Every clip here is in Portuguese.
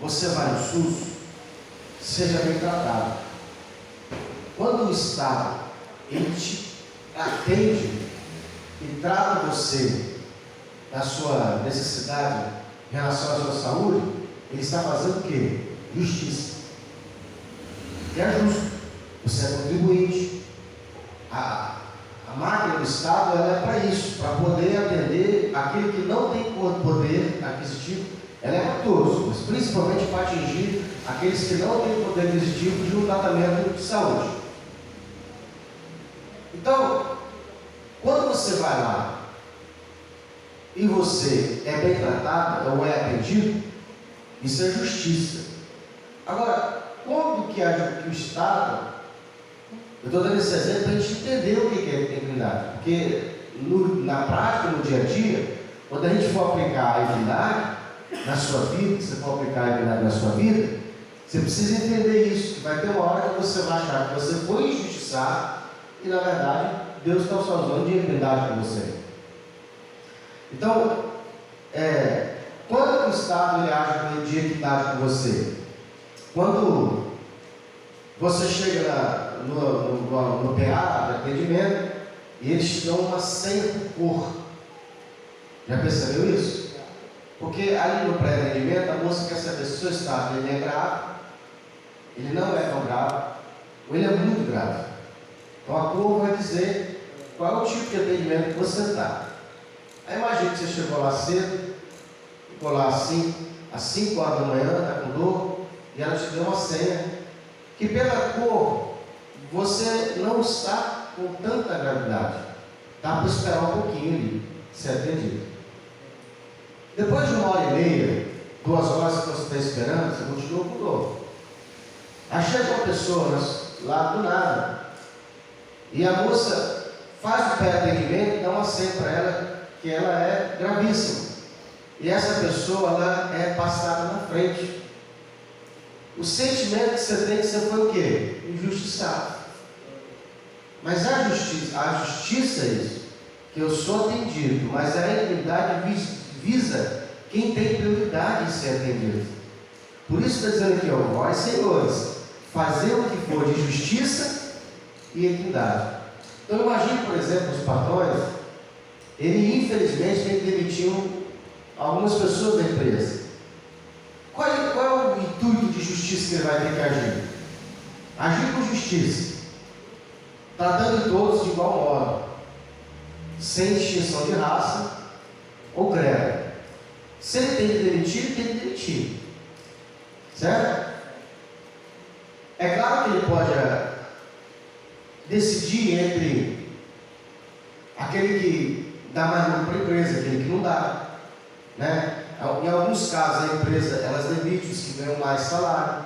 você vai no SUS, seja bem tratado. Quando o Estado ele te atende e trata você da sua necessidade em relação à sua saúde, ele está fazendo o quê? Justiça. E é justo. Você é contribuinte. A máquina do Estado ela é para isso, para poder atender aquele que não tem poder aquisitivo. Ela é para todos, mas principalmente para atingir aqueles que não têm poder aquisitivo de um tratamento de saúde. Então, quando você vai lá e você é bem tratado ou é atendido, isso é justiça. Agora, como que o Estado, eu estou dando esse exemplo para a gente entender o que é equidade, porque na prática, no dia a dia, quando a gente for aplicar a equidade na sua vida, você for aplicar a equidade na sua vida, você precisa entender isso, que vai ter uma hora que você vai achar que você foi injustiçado e na verdade Deus está só usando de equidade com você. Então, quando o Estado ele age de equidade com você? Quando você chega no PA de atendimento e eles te dão uma senha por cor. Já percebeu isso? Porque ali no pré-atendimento a moça quer saber se o seu estado ele é grave, ele não é tão grave, ou ele é muito grave. Então a cor vai dizer qual é o tipo de atendimento que você está. Aí imagina que você chegou lá cedo, ficou lá assim, às 5 horas da manhã, está com dor, e ela te deu uma senha, que pela cor, você não está com tanta gravidade. Dá para esperar um pouquinho ali, ser atendido. Depois de 1h30, 2 horas que você está esperando, você continua com dor. Aí chega uma pessoa lá do nada, e a moça faz o pré-atendimento e dá uma senha para ela, que ela é gravíssima. E essa pessoa, ela é passada na frente. O sentimento que você tem que você foi o quê? Injustiçado. Mas a justiça é isso, que eu sou atendido, mas a equidade visa quem tem prioridade em ser atendido. Por isso está dizendo aqui, vós senhores, fazer o que for de justiça e equidade. Então imagine, por exemplo, os patrões, ele infelizmente tem que demitir algumas pessoas da empresa. Qual é o intuito de justiça que ele vai ter que agir? Agir com justiça, tratando todos de igual modo, sem distinção de raça ou credo. Se ele tem que demitir, ele tem que demitir. Certo? É claro que ele pode decidir entre aquele que dá mais lucro para a empresa, aquele que não dá, né? Em alguns casos a empresa elas demitem os que ganham mais salário.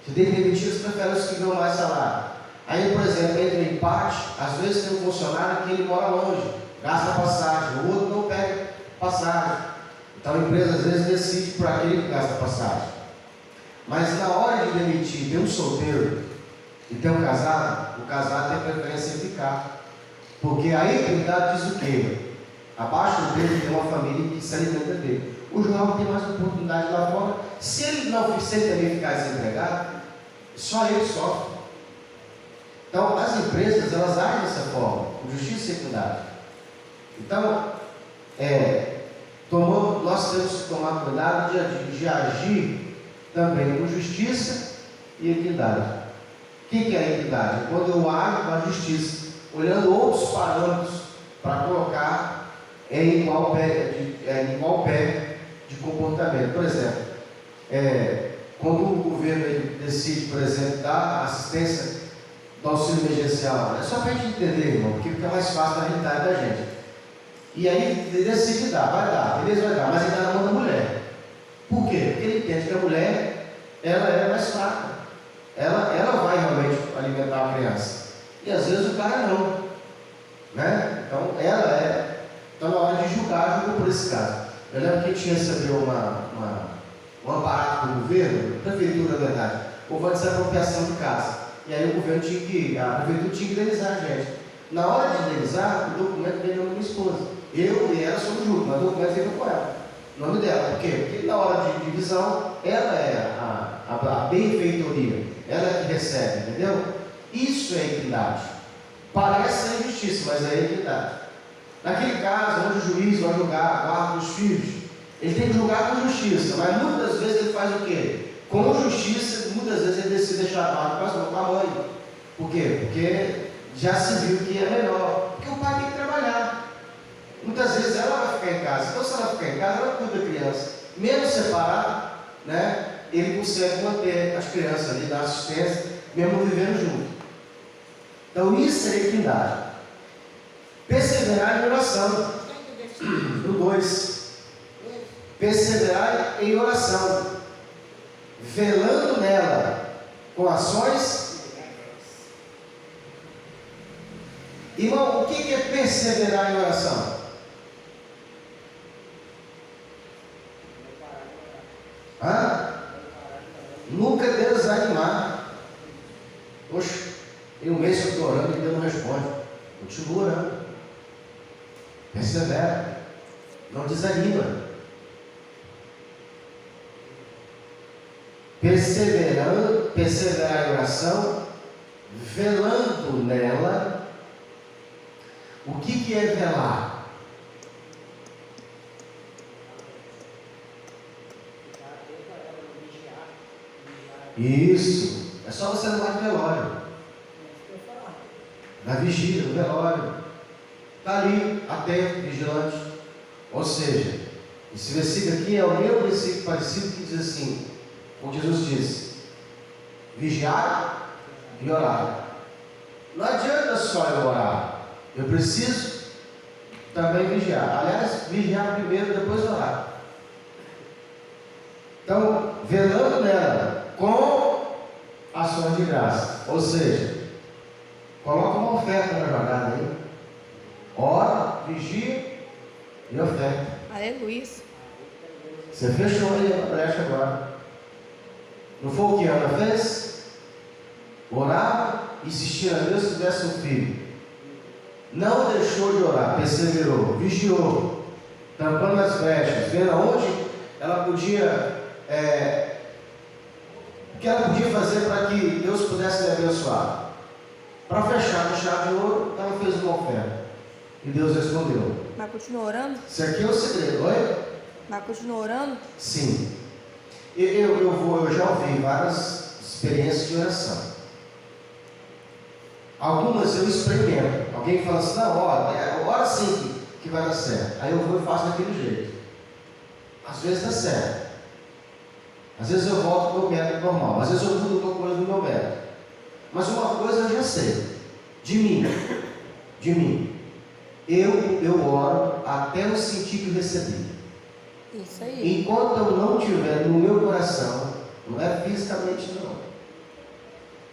Se tem que demitir, eles preferem os que ganham mais salário. Aí, por exemplo, entre o empate, às vezes tem um funcionário que ele mora longe, gasta passagem, o outro não pega passagem. Então a empresa às vezes decide por aquele que gasta passagem. Mas na hora de demitir, tem um solteiro e tem um casado, o casado tem preferência em ficar. Porque a equidade diz o quê? Abaixo dele tem uma família que se alimenta dele. O jovem tem mais oportunidade lá fora. Se ele também ficar desempregado, só ele sofre. Então, as empresas, elas agem dessa forma, com justiça e equidade. Então, nós temos que tomar cuidado de agir também com justiça e equidade. O que é a equidade? Quando eu ajo com a justiça, olhando outros parâmetros para colocar em igual pé de comportamento. Por exemplo, quando o governo ele decide, por exemplo, dar assistência do auxílio emergencial, é só para a gente entender, irmão, porque fica mais fácil na realidade da gente. E aí ele decide dar, vai dar, beleza, vai dar, mas ele dá na mão da mulher. Por quê? Porque ele entende que a mulher, ela é mais fraca. Ela vai realmente alimentar a criança. E às vezes o cara não. Né? Então Então, na hora de julgar, julga por esse caso. Eu lembro que a gente recebeu um aparato do governo, prefeitura, na verdade, houve a desapropriação de casa. E aí a prefeitura tinha que indenizar a gente. Na hora de indenizar, o documento veio com minha esposa. Eu e ela somos juntos, mas o documento veio com ela. O nome dela. Por quê? Porque na hora de divisão, ela é a benfeitoria. Ela é que recebe, entendeu? Isso é equidade. Parece ser injustiça, mas é equidade. Naquele caso, onde o juiz vai julgar a guarda dos filhos, ele tem que julgar com justiça, mas muitas vezes ele faz o quê? Com justiça, muitas vezes ele decide deixar a guarda com a mãe. Por quê? Porque já se viu que é melhor. Porque o pai tem que trabalhar. Muitas vezes ela vai ficar em casa. Então, se ela ficar em casa, ela cuida da criança. Mesmo separado, né? Ele consegue manter as crianças ali, dar assistência, mesmo vivendo junto. Então, isso é equidade. Perseverar em oração. No 2. Perseverar em oração, velando nela com ações. Irmão, o que é perseverar em oração? Nunca desanimar. Poxa, tem um mês que eu estou orando e Deus não responde. Continua orando. Persevera. Não desanima. Perseverar em oração, velando nela. O que é velar? Isso, é só você levar de velório. Na vigília, no velório. Está ali, atento, vigilante. Ou seja, esse versículo aqui é o mesmo versículo parecido que diz assim, como Jesus disse: vigiar e orar. Não adianta só eu orar, eu preciso também vigiar. Aliás, vigiar primeiro, depois orar. Então, velando nela com ações de graça. Ou seja, coloca uma oferta na jogada aí. Ora, vigia e oferta. Aleluia. Você fechou aí a brecha agora. Não foi o que Ana fez? Orava, insistia a Deus que desse um filho. Não deixou de orar, perseverou, vigiou, tampando as brechas, vendo aonde ela podia, o que ela podia fazer para que Deus pudesse lhe abençoar. Para fechar com chave de ouro, ela fez uma oferta. E Deus respondeu. Mas continua orando? Isso aqui é o segredo, oi? Mas continua orando? Sim. Eu já ouvi várias experiências de oração. Algumas eu experimento. Alguém fala assim, não, ora sim que vai dar certo. Aí eu vou e faço daquele jeito. Às vezes dá certo. Às vezes eu volto para o meu método normal. Às vezes eu mudo alguma coisa do meu método. Mas uma coisa eu já sei. De mim. Eu oro até eu sentir que recebi. Isso aí. Enquanto eu não tiver no meu coração, não é fisicamente não.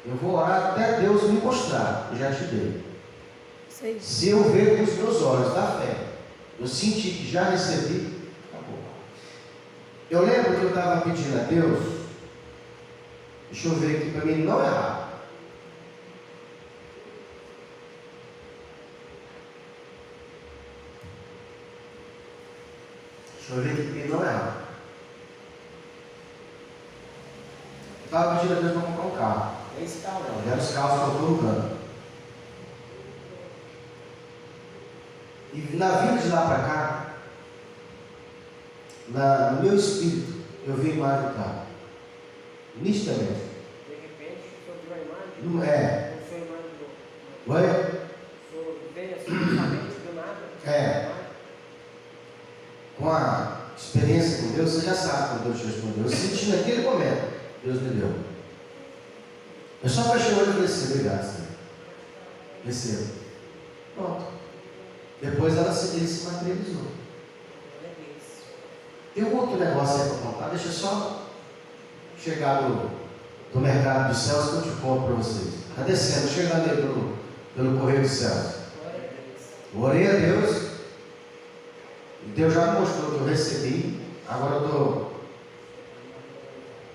Eu vou orar até Deus me mostrar, eu já te dei. Isso aí. Se eu ver com os meus olhos da fé, eu senti que já recebi, acabou. Eu lembro que eu estava pedindo a Deus, deixa eu ver aqui para mim não errar. Deixa eu ver aqui para mim não errar. Eu estava pedindo a Deus para comprar um carro. Nem esse carro não, era os carros que eu estou lutando. E na vinda de lá para cá, no meu espírito, eu vi a imagem do carro. Nitidamente. De repente, o senhor viu a imagem? Não é. O senhor imaginou? Oi? O senhor veio assim, somente do nada? É. Com a experiência com Deus, você já sabe quando Deus te respondeu. Eu senti naquele momento, Deus me deu. Eu só fechei o olho e falei assim, obrigado, Senhor. Recebo. Pronto. Depois ela se materializou. Tem um outro negócio aí para contar, deixa eu só chegar do mercado dos céus que eu te conto para vocês. Está descendo, chegando aí pelo correio dos céus. Eu orei a Deus, e Deus já me mostrou que eu recebi, agora eu estou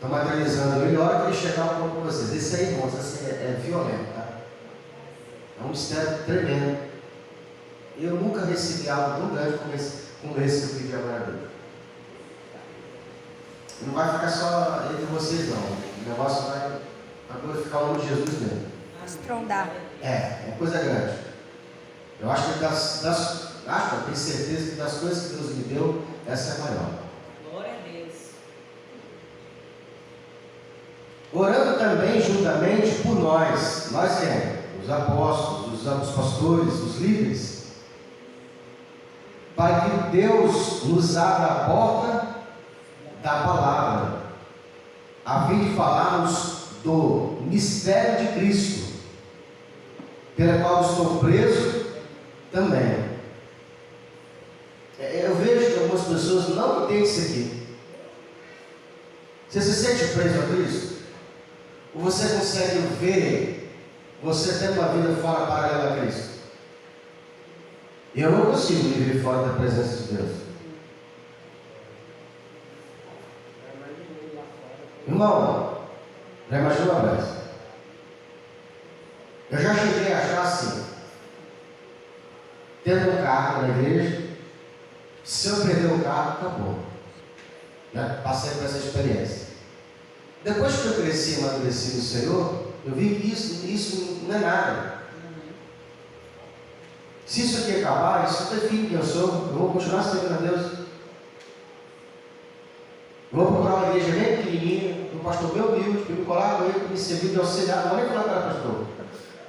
materializando ele, e a hora que ele chegar eu conto para vocês. Esse aí, irmãos, assim, é violento, tá? É um mistério tremendo. Eu nunca recebi algo tão grande como esse que eu pedi agora a Deus. não vai ficar só entre vocês, não. O negócio vai glorificar o nome de Jesus mesmo. Estrondar. É coisa grande. Eu acho que eu tenho certeza que das coisas que Deus me deu, essa é a maior. Glória a Deus. Orando também juntamente por nós quem? Os apóstolos, os pastores, os líderes, para que Deus nos abra a porta da palavra, a fim de falarmos do mistério de Cristo, pela qual estou preso também. Eu vejo que algumas pessoas não entendem isso aqui. Você se sente preso a Cristo? Ou você consegue ver você tendo uma vida fora paralela a Cristo? Eu não consigo viver fora da presença de Deus. Irmão, já imaginou uma vez? Eu já cheguei a achar assim, tendo um carro na igreja, se eu perder o carro, acabou. Já passei por essa experiência. Depois que eu cresci e amadureci no Senhor, eu vi que isso não é nada. Se isso aqui acabar, isso define quem eu sou. Eu vou continuar servindo a Deus. Eu vou procurar uma igreja bem pequenininha, um pastor bem humilde, para me colar com ele, para me servir de auxiliar. Não vou nem falar que era pastor.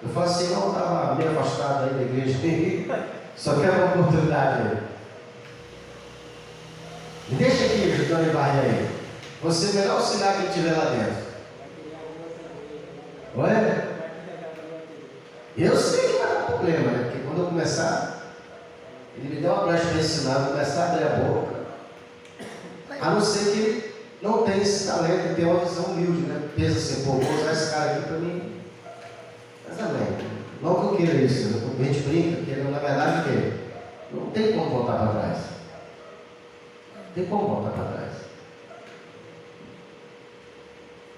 Eu falo assim, não, estava meio afastado aí da igreja. Só quero uma oportunidade aí. Me deixa aqui, ajudando em barriga aí. Você é o melhor auxiliar que ele tiver lá dentro. Oi? Eu sei que vai dar problema, né? Porque quando eu começar, ele me deu uma brecha para ensinar, eu começar a abrir a boca. A não ser que ele não tenha esse talento, tem uma visão humilde, né? Pensa assim, pô, vou usar esse cara aqui para mim. Mas também, não que eu queira isso, né? A gente brinca, que na verdade que não tem como voltar para trás. Não tem como voltar para trás.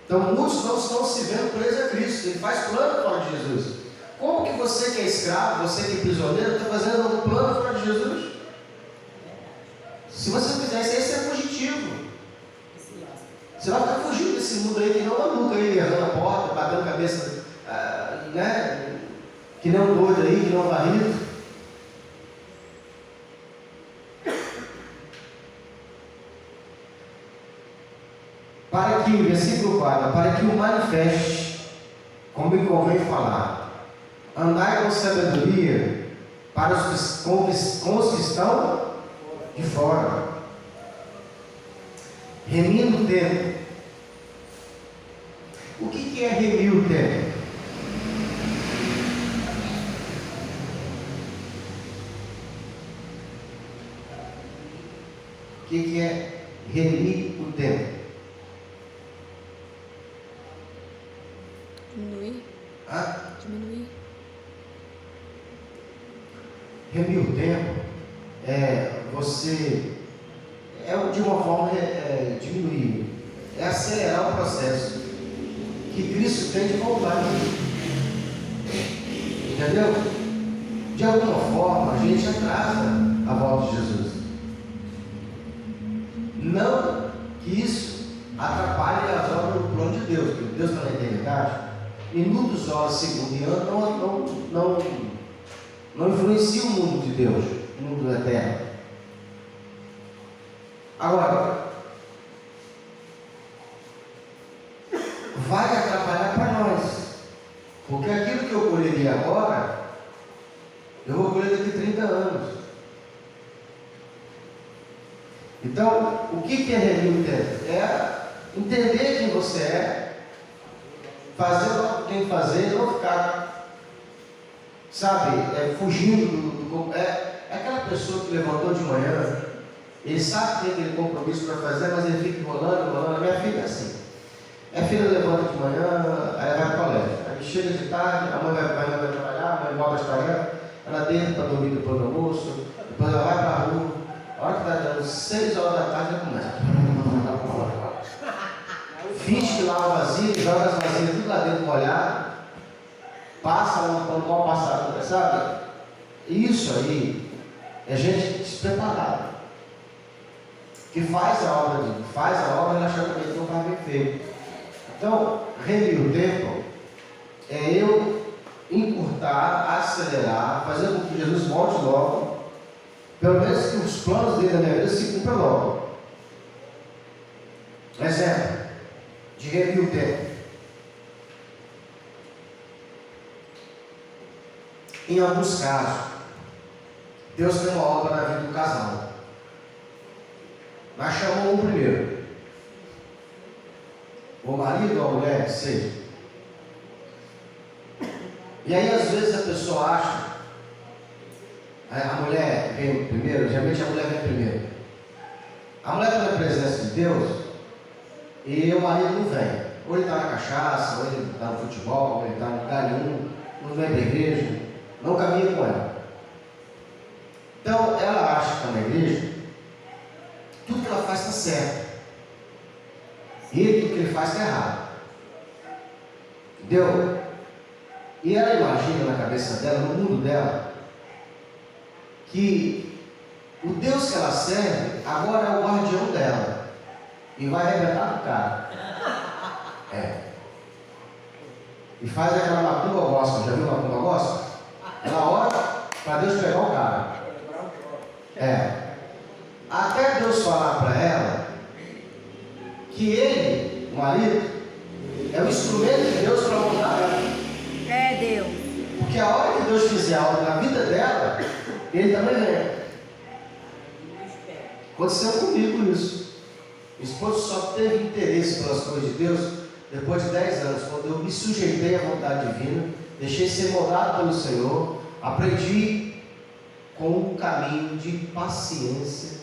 Então muitos não estão se vendo presos a Cristo. Ele faz plano fora de Jesus. Como que você que é escravo, você que é prisioneiro, está fazendo um plano fora de Jesus? Se você fizer isso aí, você é fugitivo. Você vai ficar fugindo desse mundo aí que não maluco aí, errando a porta, batendo a cabeça, né? Que nem um doido aí, que não é um barrido. Para que, versículo 4, para que o manifeste, como me convém falar, andai com sabedoria para com os que estão de fora, remindo o tempo. O que é remir o tempo? O que é remir o tempo? Diminuir. Diminuir. Remir o tempo de uma forma diminuir, é acelerar o processo que Cristo tem de voltar. Entendeu? De alguma forma a gente atrasa a volta de Jesus. Não que isso atrapalhe as obras do plano de Deus, porque Deus está na eternidade. Minutos, horas, segundos e anos não influencia o mundo de Deus, o mundo da terra. Agora, vai atrapalhar para nós, porque aquilo que eu colheria agora, eu vou colher daqui 30 anos. Então, o que é remir o tempo? É entender quem você é, fazer o que tem que fazer, não ficar, fugindo do é aquela pessoa que levantou de manhã, ele sabe que tem aquele compromisso para fazer, mas ele fica enrolando. Minha filha é assim. Minha filha levanta de manhã, aí vai para o colégio. Aí chega de tarde, a mãe vai trabalhar, a mãe volta às tarefas, ela deita para dormir depois do almoço, depois ela vai para a rua. A hora que está dando 6 horas da tarde, ela começa. Finge que lava vazio, joga as vasilhas tudo lá dentro molhado, passa um pano mal passado, sabe? Isso aí é gente despreparada. que faz a obra, ela achando que não faz bem feito. Então, remir o tempo é eu encurtar, acelerar, fazer com que Jesus volte logo, pelo menos que os planos dele na minha vida se cumpram logo. Exemplo de remir o tempo. Em alguns casos, Deus tem uma obra na vida do casal, mas chamou um primeiro, o marido ou a mulher, que seja. E aí às vezes a pessoa acha, a mulher vem primeiro, geralmente a mulher vem primeiro. A mulher está na presença de Deus e o marido não vem. Ou ele está na cachaça, ou ele está no futebol, ou ele está em lugar nenhum, não vem para a igreja, não caminha com ela. Então ela acha que está na igreja, tudo que ela faz está certo. E tudo que ele faz está errado. Entendeu? E ela imagina na cabeça dela, no mundo dela, que o Deus que ela serve agora é o guardião dela e vai arrebentar com o cara. E faz aquela macumba gospel. Já viu macumba gospel? Ela ora para Deus pegar o cara. Até Deus falar para ela que ele, o marido, é o instrumento de Deus para mudar ela. É Deus. Porque a hora que Deus fizer algo na vida dela, ele também vem. Aconteceu comigo isso. Minha esposa só teve interesse pelas coisas de Deus depois de 10 anos, quando eu me sujeitei à vontade divina, deixei ser moldado pelo Senhor, aprendi com um caminho de paciência.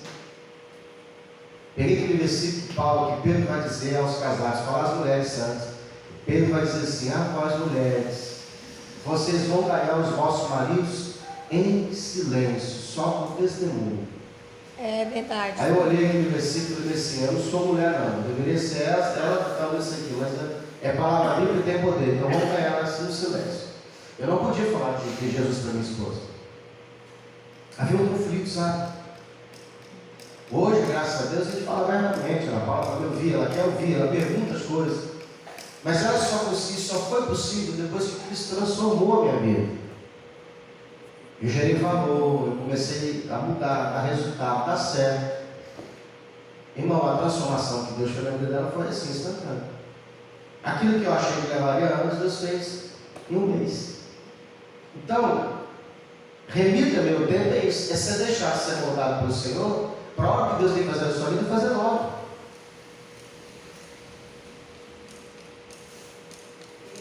Peguei aquele versículo de Paulo que Pedro vai dizer aos casados, para as mulheres santas. Pedro vai dizer assim: vós mulheres, vocês vão ganhar os vossos maridos em silêncio, só com testemunho. É verdade. Aí eu olhei no versículo e disse assim: eu não sou mulher não, deveria ser ela que estava nisso aqui, mas é palavra bíblica e tem poder, então vamos ganhar ela assim no silêncio. Eu não podia falar de Jesus para minha esposa. Havia um conflito, sabe? Hoje, graças a Deus, a gente fala abertamente, ela fala para me ouvir, ela quer ouvir, ela pergunta as coisas. Mas ela só foi possível depois que Cristo transformou a minha vida. Eu gerei valor, eu comecei a mudar, a dar resultado, a dar certo. Irmão, a transformação que Deus fez na vida dela foi assim, instantânea. Aquilo que eu achei que levaria anos, Deus fez em um mês. Então, remir também o tempo é isso, é você deixar de ser moldado pelo Senhor, para a hora que Deus tem que fazer na sua vida, fazer logo.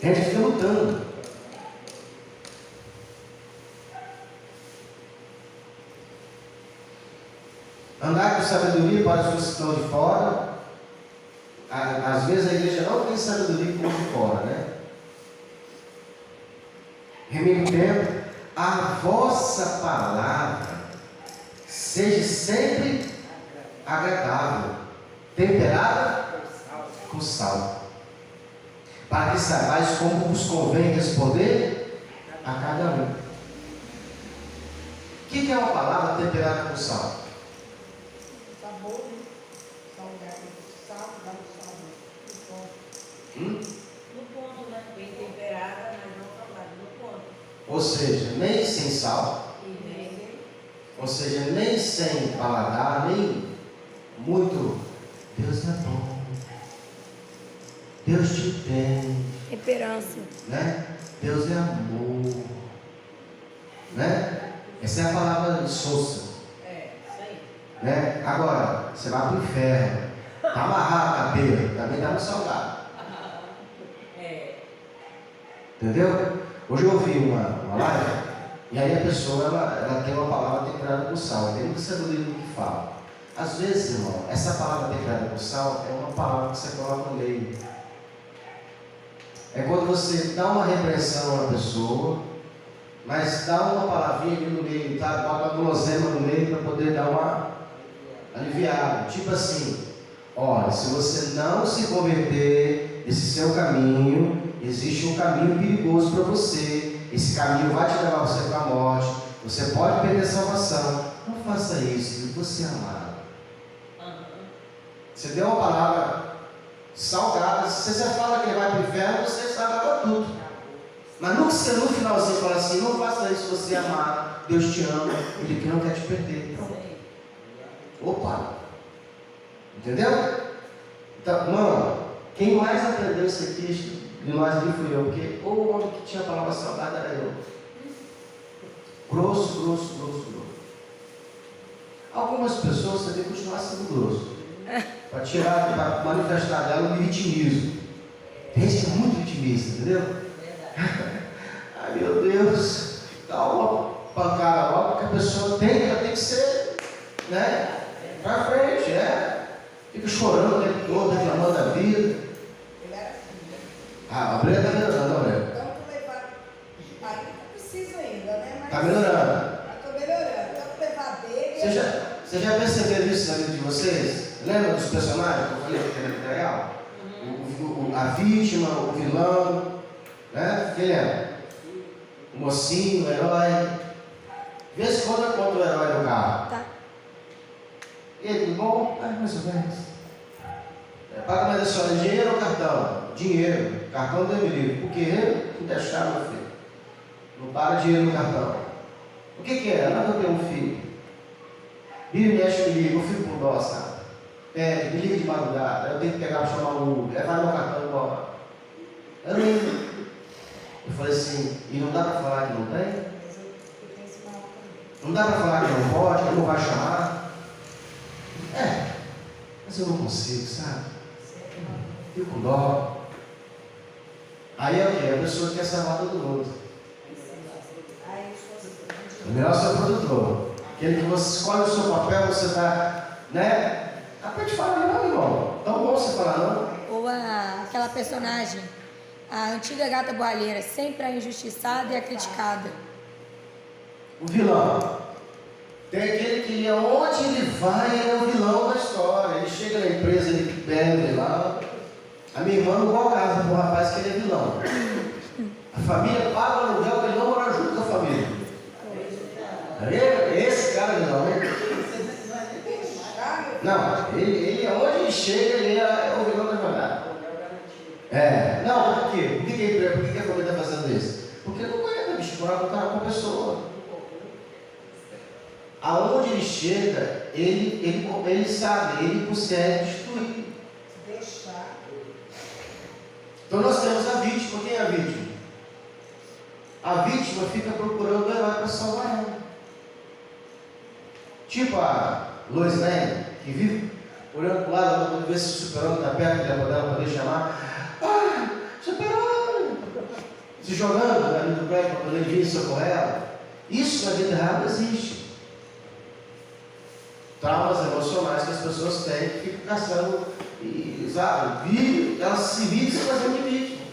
A gente fica lutando. Andar com sabedoria para os que estão de fora. Às vezes a igreja não tem sabedoria como de fora, né? Remir o tempo. A vossa palavra seja sempre agradável, temperada com sal, para que saibais como vos convém responder a cada um. O que é uma palavra temperada com sal? Sabor, né? Salgado, sal, dá um sabor. No ponto, né? Bem temperada, mas não salgada, no ponto. Ou seja, nem sem sal, ou seja, nem sem paladar, nem muito. Deus é bom, Deus te tem, Temperança. né? Deus é amor, né? Essa é a palavra de Sousa, Isso aí. né? Agora, você vai para o inferno, está amarrado a cadeira, também está no salgado. Entendeu? Hoje eu ouvi uma live, e aí a pessoa ela tem uma palavra temperada com sal, tem muita sabedoria no que fala. Às vezes, irmão, essa palavra temperada com sal é uma palavra que você coloca no meio. É quando você dá uma repreensão a uma pessoa, mas dá uma palavrinha ali no meio, tá? Bota uma gulosema no meio para poder dar uma aliviada. Tipo assim: olha, se você não se converter esse seu caminho, existe um caminho perigoso para você. Esse caminho vai te levar você para a morte. Você pode perder a salvação. Não faça isso, você é amado. Você deu uma palavra salgada. Se você fala que ele vai para o inferno, você estragava tudo. Mas no final você fala assim: não faça isso, você amar, Deus te ama, Ele não quer te perder. Opa! Entendeu? Então, mano, quem mais aprendeu isso aqui de nós ali fui eu, porque o homem que tinha a palavra salgada era eu. Grosso. Algumas pessoas você tem que continuar sendo grosso. Para tirar, para manifestar dela o vitimismo. Tem gente que é muito vitimista, entendeu? Ai meu Deus, dá uma pancada logo, porque a pessoa ela tem que ser, né? Pra frente, Fica chorando o tempo todo, reclamando da vida. Ele era assim, né? A Brenda está melhorando, não, Brenda? Tanto levar. Ainda preciso ainda, né? Mas Está melhorando. estou melhorando. Tanto levar dele. Você já perceberam isso na vida de vocês? Lembra dos personagens que eu falei que era vida real? A vítima, o vilão, né? Quem lembra? O mocinho, o herói. De vez em quando eu conto o herói do carro. Tá. E ele, bom, mais ou menos. Paga mais a senhora, dinheiro ou cartão? Dinheiro. Cartão deu me livre. Por quê? Não deixaram, meu filho. Não paga dinheiro no cartão. O que é? Nada, eu tenho um filho. Vira e mexe, me liga, eu fico com dó, sabe? Me liga de madrugada, eu tenho que pegar para chamar o Uber, levar meu cartão embora. Eu falei assim, e não dá para falar que não tem? Não dá para falar que não pode, que não vai chamar? Mas eu não consigo, sabe? Fico com dó. Aí é o que? A pessoa quer salvar todo mundo. É melhor ser produtor. Aquele que você escolhe o seu papel, você está, né? Pode falar não, irmão. Tão bom você falar não. Ou aquela personagem, a antiga gata boalheira, sempre a injustiçada e a criticada. O vilão. Tem aquele que aonde ele vai, ele é o vilão da história. Ele chega na empresa, ele bebe lá. A minha irmã não igual casa para o rapaz que ele é vilão. A família paga o aluguel para ele não morar junto com a família. Esse cara é vilão, hein? Não, ele aonde ele chega, ele é o vilão da jogada. Não, por quê? Por que a família está fazendo isso? Porque não aguenta, bicho, morar com o cara com a pessoa. Aonde ele chega, ele sabe, ele consegue destruir. Então nós temos a vítima. Quem é a vítima? A vítima fica procurando o herói para salvar ela. Tipo a Lois Lane, que vive olhando para o lado, quando vê se o super-homem está perto dela, poder chamar. Super-homem! Se jogando ali do prédio para poder vir socorrer ela. Isso na vida real existe. Traumas emocionais que as pessoas têm, que ficam caçando, sabe? Elas se vivem se fazendo de vítima.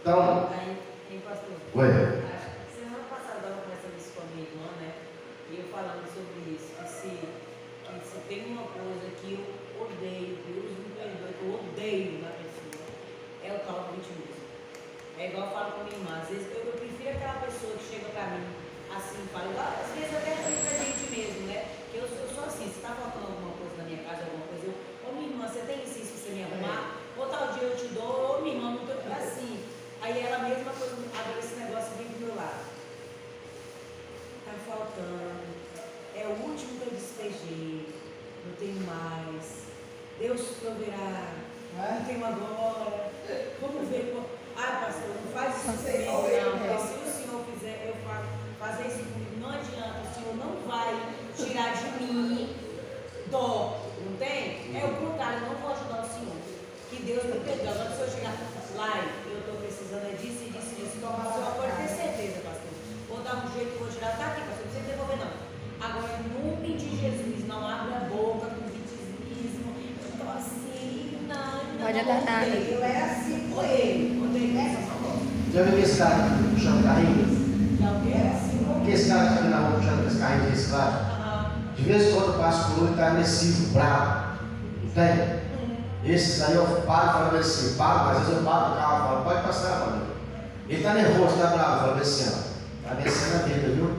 Então. Aí, pastor. Oi. Semana passada eu estava conversando isso com a minha irmã, né? E eu falando sobre isso, que se tem uma coisa que eu odeio, Deus me perdoe, que eu odeio na pessoa, é o tal do vitimismo. É igual eu falo com a minha irmã, às vezes eu prefiro aquela pessoa que chega pra mim assim, fala igual, às vezes até pra gente mesmo, né? Que eu sou assim, se tá faltando alguma coisa na minha casa, alguma coisa, ô minha irmã, você tem isso pra você me arrumar? Ou tal dia eu te dou, ô minha irmã, não tô assim. Aí ela mesma coisa, abre esse negócio aqui do meu lado. Tá faltando, é o último que eu despejei, não tenho mais. Deus proverá, não tenho agora. Vamos ver. Pastor, não faz isso comigo, não. Porque se o Senhor fizer, eu fazer isso comigo, não adianta. O Senhor não vai tirar de mim dó, não tem? É o contrário, eu não vou ajudar o Senhor. Que Deus me perdoe. Agora, se eu chegar lá, eu estou precisando disso e disso e disso. Então, o Senhor pode ter certeza, pastor. Vou dar um jeito, vou tirar. Tá aqui, pastor, não precisa devolver, não. Agora, em nome de Jesus, não abre a boca com vitimismo. Eu estou assim, não Pode dar nada. Eu era assim com ele. Já viu esse cara puxando carrinho? Já o que Era é? assim com Porque esse cara que está na rua puxando esse carrinho de reciclagem, de vez em quando eu passo por ele, está agressivo, bravo. Não tem? Esses aí eu paro e falo assim, às vezes eu paro no carro e falo, pode passar, mano. Ele está nervoso, está bravo, eu falo assim, está descendo a vida, viu?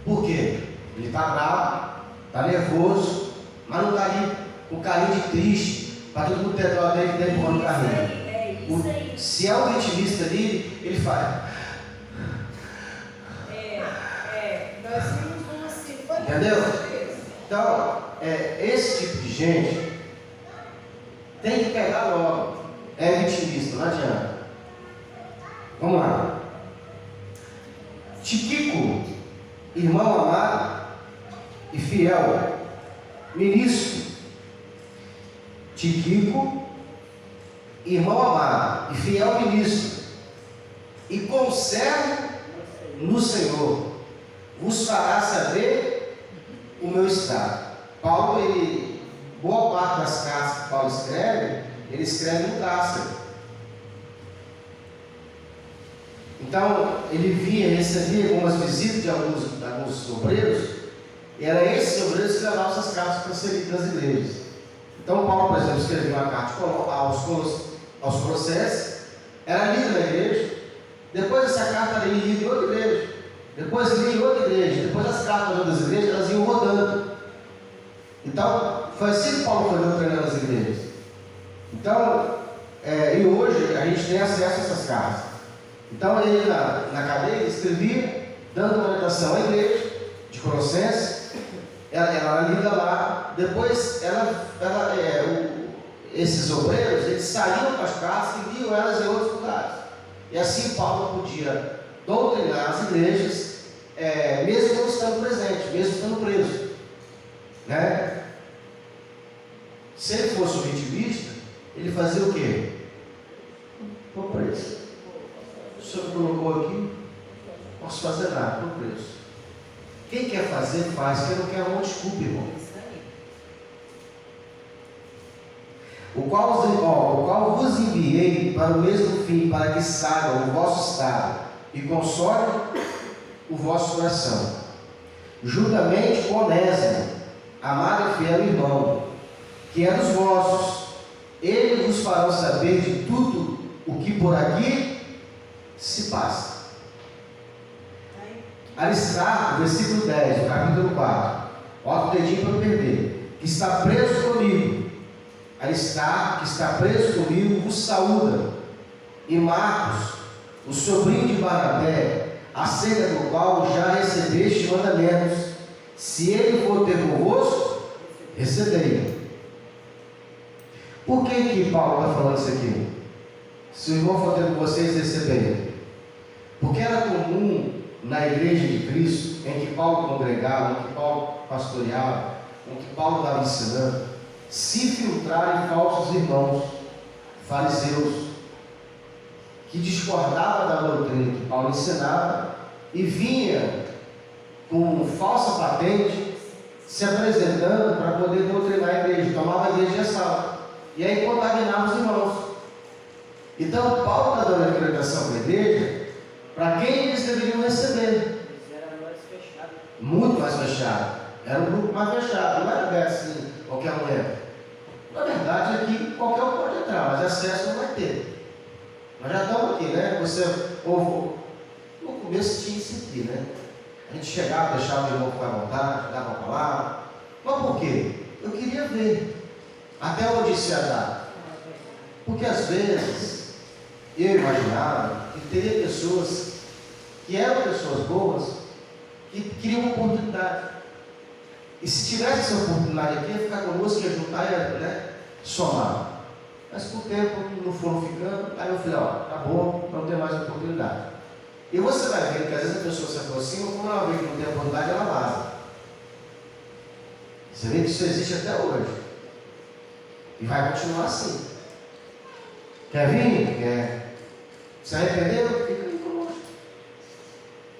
Por quê? Ele está bravo, está nervoso, mas não está ali com carinho de triste, para todo mundo ter dó dele e der empurrando o carrinho. É isso aí. Se é um vitimista ali, ele faz. Nós vimos um assim, foi Entendeu? Então, esse tipo de gente tem que pegar logo. É vitimista, não adianta. Vamos lá. Tiquico, irmão amado e fiel, ministro. Tiquico, irmão amado e fiel ministro, e conservo no Senhor, vos fará saber o meu estado. Paulo, boa parte das cartas que Paulo escreve, ele escreve no cárcere. Então, ele recebia algumas visitas de alguns obreiros, e era esses obreiros que levavam essas cartas para ser lidas nas igrejas. Então, Paulo, por exemplo, escreveu uma carta aos Colossenses, era lida na igreja, depois essa carta era lida em outra igreja, depois lia em outra igreja, depois as cartas das outras igrejas, elas iam rodando. Então, foi assim que Paulo foi doutrinando as igrejas. Então, e hoje a gente tem acesso a essas cartas. Então, ele na cadeia, ele escrevia, dando orientação à igreja de Colossenses, ela era lida lá, depois esses obreiros, eles saíam com as cartas e liam elas em outros lugares. E assim Paulo podia doutrinar as igrejas, mesmo não estando presente, mesmo estando preso. Né? Se ele fosse um vitimista, ele fazia o quê? Estou preso. O senhor colocou aqui, não posso fazer nada, estou preso. Quem quer fazer, faz. Quem não quer, não desculpe, irmão. O qual vos enviei para o mesmo fim, para que saibam o vosso estado e console o vosso coração. Juntamente com Onésimo, amado e fiel irmão, que é dos vossos, ele vos fará saber de tudo o que por aqui se passa. Aristarco, versículo 10, do capítulo 4. Bota o dedinho para não perder. Que está preso comigo. Aristarco, que está preso comigo, vos saúda. E Marcos, o sobrinho de Barnabé, acerca do qual já recebeste mandamentos. Se ele for ter convosco, recebei. Por que Paulo está falando isso aqui? Se o irmão for ter com vocês, recebei. Porque era comum na igreja de Cristo, em que Paulo congregava, em que Paulo pastoreava, em que Paulo estava ensinando, se filtrarem falsos irmãos, fariseus, que discordavam da doutrina que Paulo ensinava e vinha com falsa patente, se apresentando para poder doutrinar a igreja, tomava a igreja de assalto, e aí contaminava os irmãos. Então Paulo está dando a orientação para a igreja, para quem eles deveriam receber. Eles eram mais fechados. Muito mais fechado. Era um grupo mais fechado, não era aberto assim, qualquer um entra. Na verdade, aqui qualquer um pode entrar, mas acesso não vai ter. Nós já estamos aqui, né? No começo tinha isso aqui, né? A gente chegava, deixava o irmão ficar à vontade, dava a palavra. Mas por quê? Eu queria ver até onde isso ia dar. Porque às vezes eu imaginava que teria pessoas que eram pessoas boas que queriam uma oportunidade. E se tivesse essa oportunidade aqui, ia ficar conosco, ia juntar, ia somar. Mas com o tempo não foram ficando, aí eu falei, tá bom, não tem mais oportunidade. E você vai ver que às vezes a pessoa se aproxima, quando ela vê que não tem oportunidade, ela vaza. Você vê que isso existe até hoje. E vai continuar assim. Quer vir? Quer. Se arrependeu? Fica ali conosco.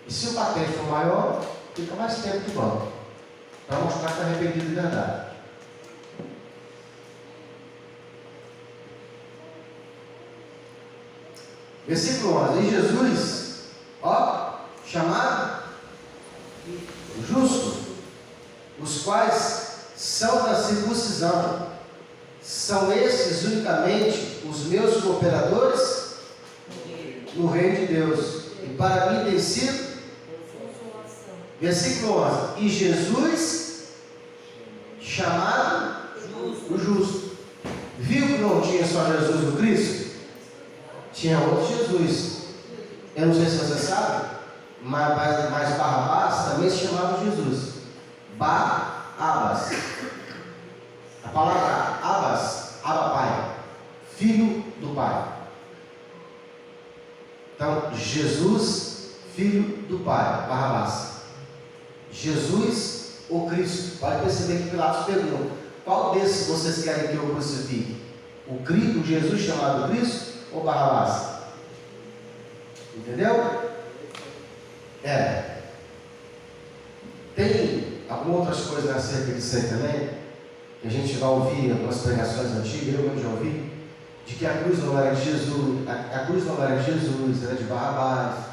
E se o patente for maior, fica mais tempo de banco. Para mostrar que está arrependido de verdade. Versículo 11. E Jesus, chamado justo, os quais são da circuncisão, são esses unicamente os meus cooperadores no reino de Deus. E para mim tem sido. Versículo 11. E Jesus, chamado o justo. Viu que não tinha só Jesus no Cristo? Tinha outro Jesus. Eu não sei se você sabe, mas Barrabás também se chamava Jesus. Bar-Abas. A palavra Abas, Abba Pai, filho do Pai. Então, Jesus, filho do Pai, Barrabás. Jesus, o Cristo. Pode perceber que Pilatos pergunta: qual desses vocês querem que eu crucifique? O Jesus chamado Cristo ou Barrabás? Entendeu? Tem algumas outras coisas acerca disso aí também, que a gente vai ouvir algumas pregações antigas, eu mesmo já ouvi, de que a cruz não era de Jesus, a cruz não era de Jesus, era de Barrabás.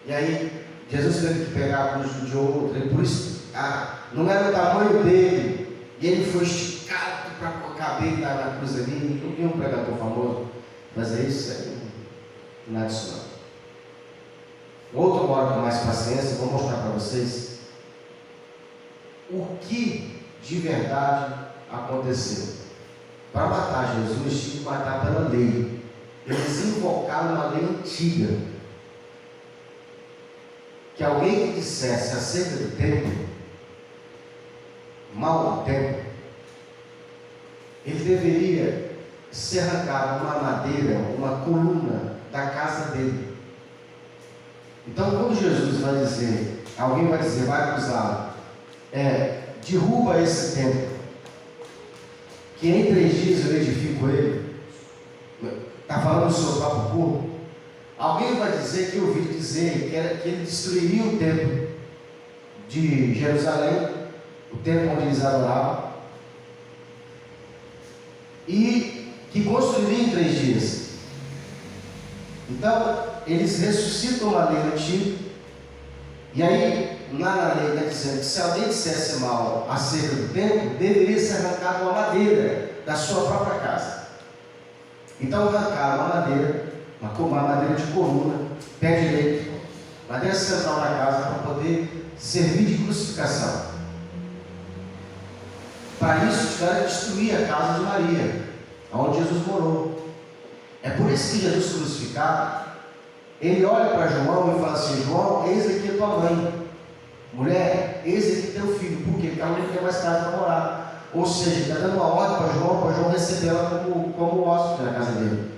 E aí Jesus teve que pegar a cruz de outro, e por isso não era o tamanho dele, e ele foi esticado para caber na cruz ali. Eu vi um pregador famoso fazer isso, não é isso não. Outro mora com mais paciência, vou mostrar para vocês o que de verdade aconteceu. Para matar Jesus, tinha que matar pela lei. Eles invocaram uma lei antiga, que alguém que dissesse acerca do templo, mal do templo, ele deveria ser arrancado uma madeira, uma coluna da casa dele. Então, quando Jesus vai dizer, alguém vai dizer, vai acusá-lo, derruba esse templo, que em 3 dias eu edifico ele, está falando do seu próprio corpo. Alguém vai dizer, que eu ouvi dizer, que ele destruiria o templo de Jerusalém, o templo onde eles adoravam, e que construiria em 3 dias. Então, eles ressuscitam uma lei antiga, e aí, na lei está dizendo que se alguém dissesse mal acerca do templo, deveria ser arrancado uma madeira da sua própria casa. Então, arrancaram uma madeira de coluna, pé direito, madeira central da casa, para poder servir de crucificação. Para isso, tiveram que destruir a casa de Maria, onde Jesus morou. É por isso que Jesus crucificado, ele olha para João e fala assim: João, eis aqui a tua mãe. Mulher, eis aqui teu filho. Por quê? Porque ela não tem mais casa para morar. Ou seja, ele está dando uma ordem para João receber ela como hóspede na casa dele.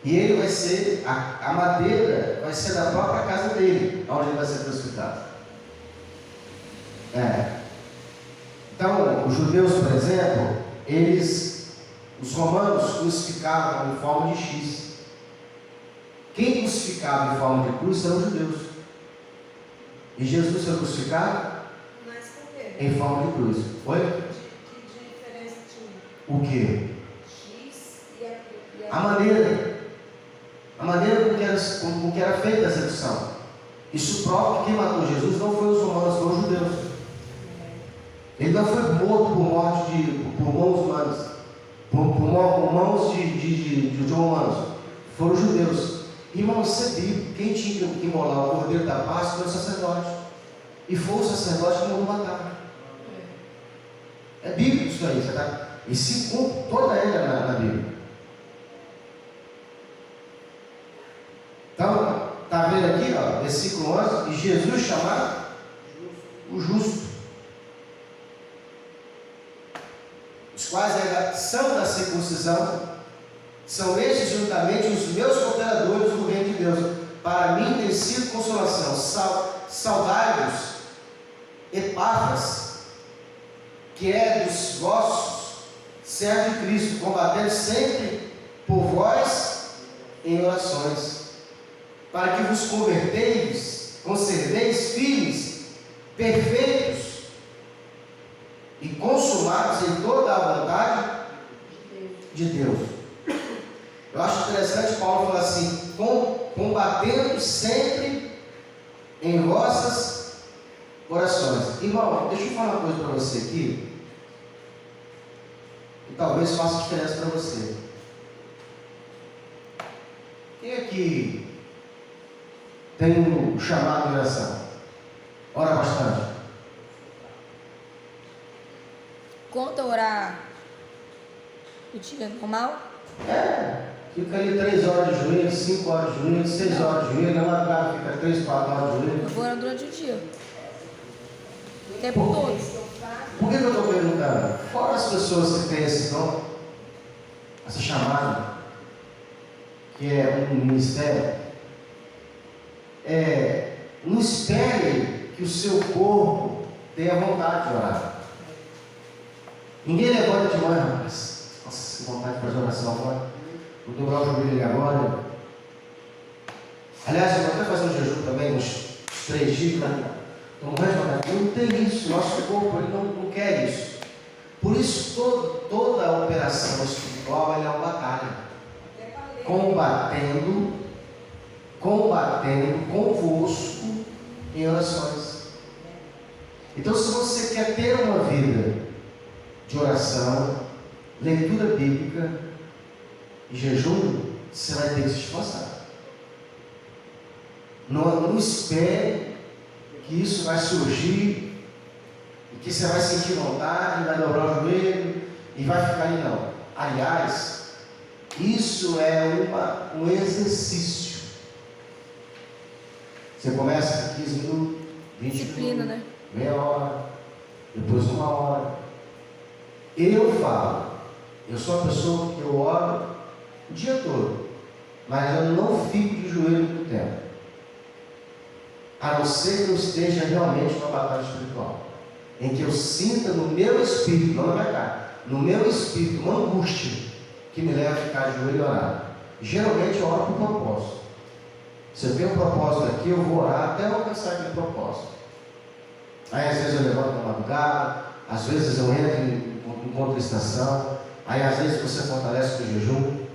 E ele vai ser, a madeira vai ser da própria casa dele, onde ele vai ser crucificado. Então, os judeus, por exemplo, os romanos crucificavam em forma de X. Quem crucificava em forma de cruz eram os judeus. E Jesus foi crucificado em forma de cruz. Oi? Que diferença tinha? O quê? X e a A maneira com que era feita a execução. Isso prova que quem matou Jesus não foi os romanos, foram os judeus. Ele não foi morto por mãos humanas, por mãos de romanos, foram os judeus. Irmão, isso é bíblico. Quem tinha que imolar o cordeiro da Páscoa foi o sacerdote, e foi o sacerdote que não matava. É bíblico isso aí, tá? E se cumpre toda ela na Bíblia. Então, está vendo aqui, ó, versículo 11, e Jesus chamado o justo, os quais são da circuncisão, são estes juntamente os meus cooperadores no reino de Deus. Para mim tem sido consolação. Saudai-vos, Epáfras, que é dos vossos servos de Cristo, combatendo sempre por vós em orações, para que vos conserveis firmes, perfeitos e consumados em toda a vontade de Deus. Eu acho interessante Paulo falar assim: combatendo sempre em vossas orações. Irmão, deixa eu falar uma coisa para você aqui, que talvez faça diferença para você. Quem aqui tem um chamado de oração? Ora bastante. Conta orar O dia normal? Fica ali 3 horas de joelho, 5 horas de joelho, 6 horas de joelho, na madrugada fica 3, 4 horas de joelho. Eu vou orando durante o dia. O tempo todo. Por que eu estou perguntando? Fora as pessoas que têm esse dom, essa chamada, que é um ministério, não espere que o seu corpo tenha vontade de orar. Ninguém levanta de manhã, rapaz. Nossa, que vontade de fazer oração agora. Vou dobrar o joelho agora. Aliás, eu vou até fazer um jejum também, uns 3 dias, né? Estou morrendo de vontade. Não tem isso, nosso corpo ele não quer isso. Por isso, toda a operação espiritual ela é uma batalha. Combatendo convosco em orações. Então, se você quer ter uma vida de oração, leitura bíblica e jejum, você vai ter que se esforçar. Não espere que isso vai surgir e que você vai sentir vontade, vai dobrar o joelho e vai ficar ali, não. Aliás, isso é um exercício. Você começa com 15 minutos, 20 Disciplina, minutos, né? meia hora, depois 1 hora. Eu falo, eu sou a pessoa que eu oro o dia todo, mas eu não fico de joelho muito tempo. A não ser que eu esteja realmente numa batalha espiritual, em que eu sinta no meu espírito, não na minha carne, no meu espírito, uma angústia que me leva a ficar de joelho e orar. Geralmente eu oro com propósito. Se eu tenho um propósito aqui, eu vou orar até alcançar aquele propósito. Aí às vezes eu levanto na madrugada, às vezes eu entro em contra-estação, aí às vezes você fortalece com o jejum.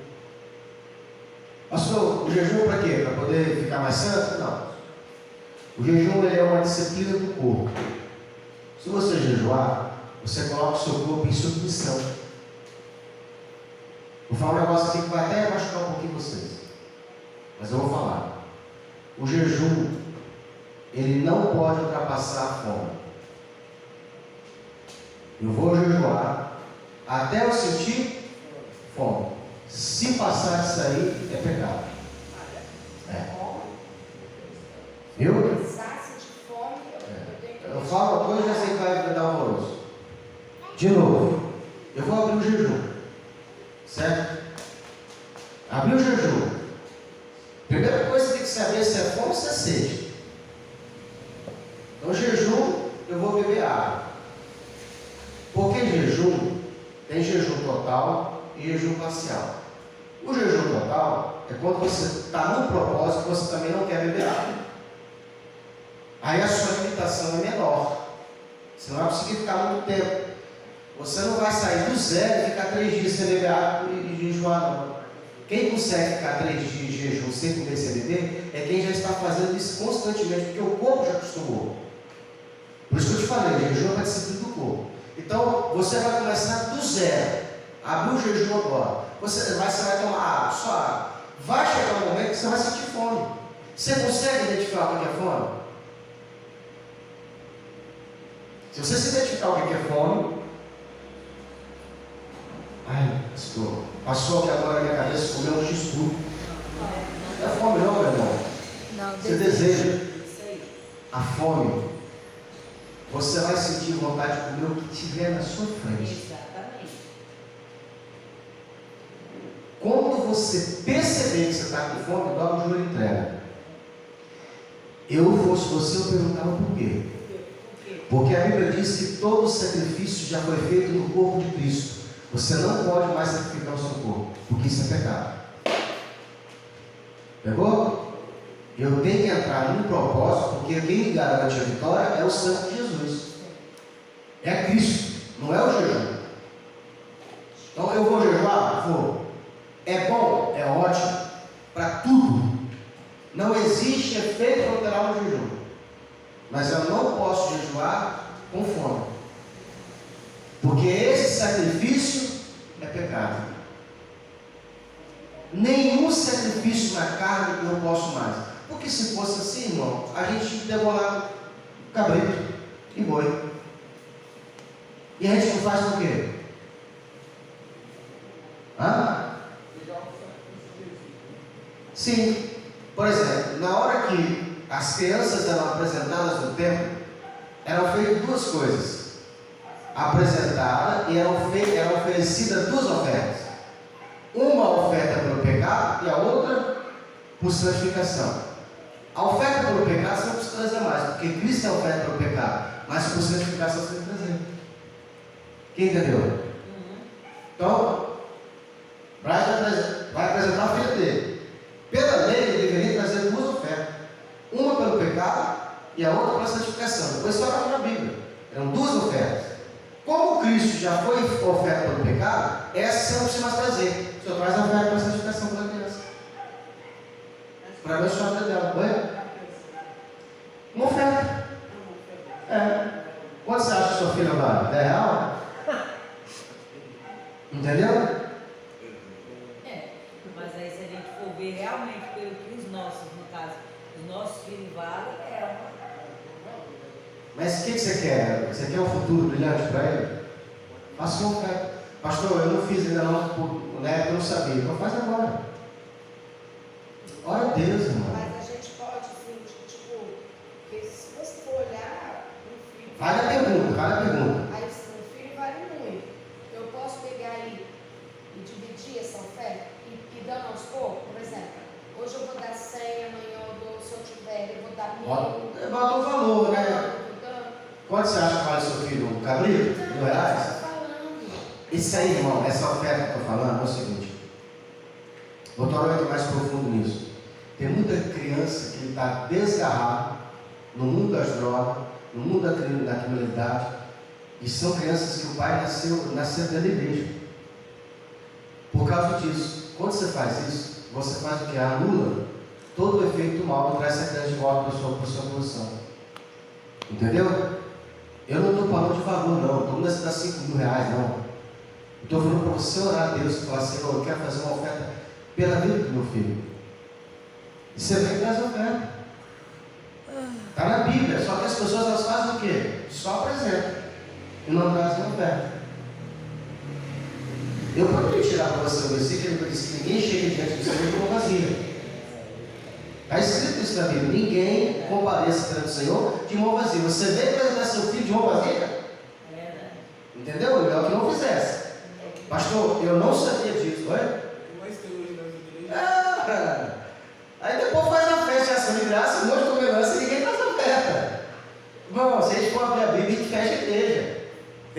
Pastor, o jejum é para quê? Para poder ficar mais santo? Não. O jejum ele é uma disciplina do corpo. Se você jejuar, você coloca o seu corpo em submissão. Vou falar um negócio aqui que vai até machucar um pouquinho vocês, mas eu vou falar. O jejum, ele não pode ultrapassar a fome. Eu vou jejuar até eu sentir fome. Se passar disso aí, é pecado. Viu? Eu falo uma coisa e já sei que vai dar horroroso. De novo, eu vou abrir o jejum, certo? Abrir o jejum. Primeira coisa que tem que saber se é fome ou se é sede. Então, jejum, eu vou beber água. Porque jejum tem jejum total e jejum parcial. O jejum total é quando você está num propósito que você também não quer beber água. Aí a sua limitação é menor. Você não vai conseguir ficar muito tempo. Você não vai sair do zero e ficar 3 dias sem beber água e jejuar, não. Quem consegue ficar 3 dias de jejum sem comer, sem beber, é quem já está fazendo isso constantemente, porque o corpo já acostumou. Por isso que eu te falei, jejum é para disciplina do corpo. Então, você vai começar do zero. Abrir o jejum agora. Você vai tomar água, só água. Vai chegar um momento que você vai sentir fome. Você consegue identificar o que é fome? Se você se identificar o que é fome, ai, pastor, passou aqui agora na minha cabeça comer um x-tudo. Não é fome não, meu irmão. Não, Você deseja a fome. Você vai sentir vontade de comer o que tiver na sua frente. Exatamente. Quando você perceber que você está com fome, dobra o joelho e entrega. Eu fosse você, eu perguntava por quê? Porque a Bíblia diz que todo sacrifício já foi feito no corpo de Cristo. Você não pode mais sacrificar o seu corpo, porque isso é pecado. Pegou? Eu tenho que entrar num propósito, porque quem me garante a vitória é o sangue de Jesus. É Cristo, não é o jejum. Então eu vou jejuar? Vou. É bom? É ótimo. Para tudo. Não existe efeito colateral no jejum. Mas eu não posso jejuar com fome. Porque esse sacrifício é pecado. Nenhum sacrifício na carne eu posso mais. Porque se fosse assim, irmão, a gente devorava cabrito e boi. E a gente não faz por quê? Hã? Sim. Por exemplo, na hora que as crianças eram apresentadas no templo, eram feitas duas coisas. Apresentada e eram oferecidas duas ofertas. Uma oferta pelo pecado e a outra por santificação. A oferta pelo pecado você não precisa trazer mais, porque Cristo é a oferta pelo pecado, mas por santificação você tem que trazer. Quem entendeu? Então, vai apresentar a filha dele. Pela lei, ele deveria trazer duas ofertas: uma pelo pecado e a outra pela santificação. Depois você vai na Bíblia. Eram duas ofertas. Como Cristo já foi oferta pelo pecado, essa você não precisa mais trazer. O Senhor traz a oferta pela santificação pela criança. Para abençoar a vida dela. Oi? Uma oferta. Quanto você acha que sua filha vale? 10 reais? Entendeu? Mas aí se a gente for ver realmente pelo que os nossos, no caso, os nossos filhos valem, Mas o que você quer? Você quer um futuro brilhante para ele? Faça uma oferta. Pastor, eu não fiz ainda não, eu não sabia. Então faz agora. Ora a Deus, irmão. Mas a gente pode, assim, tipo, porque se você for olhar, um filho. Vale a pergunta. Aí, assim, um filho vale muito. Eu posso pegar aí e dividir essa oferta e dando aos poucos, por exemplo. Hoje eu vou dar 100, amanhã eu dou, se eu tiver, eu vou dar 1000. Bota o valor, né? Quanto você acha que vale seu filho? Um cabrito? R$1.000? Isso aí, irmão, essa oferta que eu estou falando é o seguinte. Vou tornar mais profundo nisso. Tem muita criança que está desgarrada no mundo das drogas, no mundo da criminalidade, e são crianças que o pai nasceu dentro da igreja. Por causa disso, quando você faz isso, você faz o que? Anula todo o efeito mal que traz essa criança de volta para a sua posição. Entendeu? Eu não estou falando de valor, não. Todo mundo dá R$5.000, não. Eu estou falando para você orar a Deus e falar: Senhor, eu quero fazer uma oferta pela vida do meu filho. E você vem e traz a oferta. Está na Bíblia, só que as pessoas elas fazem o quê? Só apresentam e não trazem a oferta. Eu poderia tirar para você o versículo que diz que ninguém chega diante do Senhor com uma vazia. Está escrito isso na Bíblia: ninguém compareça perante o Senhor de mão vazia. Você veio apresentar seu filho de mão vazia? Entendeu? Melhor que não fizesse. Pastor, eu não sabia disso, não é?